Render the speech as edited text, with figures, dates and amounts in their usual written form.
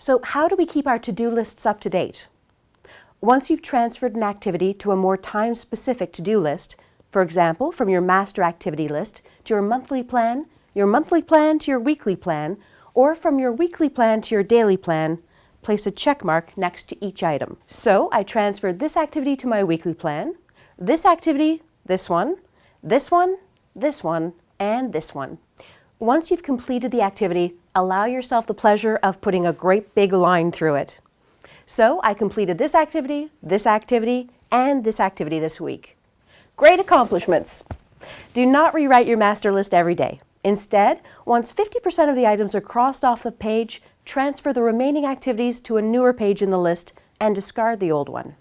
So how do we keep our to-do lists up to date? Once you've transferred an activity to a more time-specific to-do list, for example, from your master activity list to your monthly plan to your weekly plan, or from your weekly plan to your daily plan, place a check mark next to each item. So I transferred this activity to my weekly plan, this activity, this one, this one, this one, and this one. Once you've completed the activity, allow yourself the pleasure of putting a great big line through it. So I completed this activity, and this activity this week. Great accomplishments! Do not rewrite your master list every day. Instead, once 50% of the items are crossed off the page, transfer the remaining activities to a newer page in the list and discard the old one.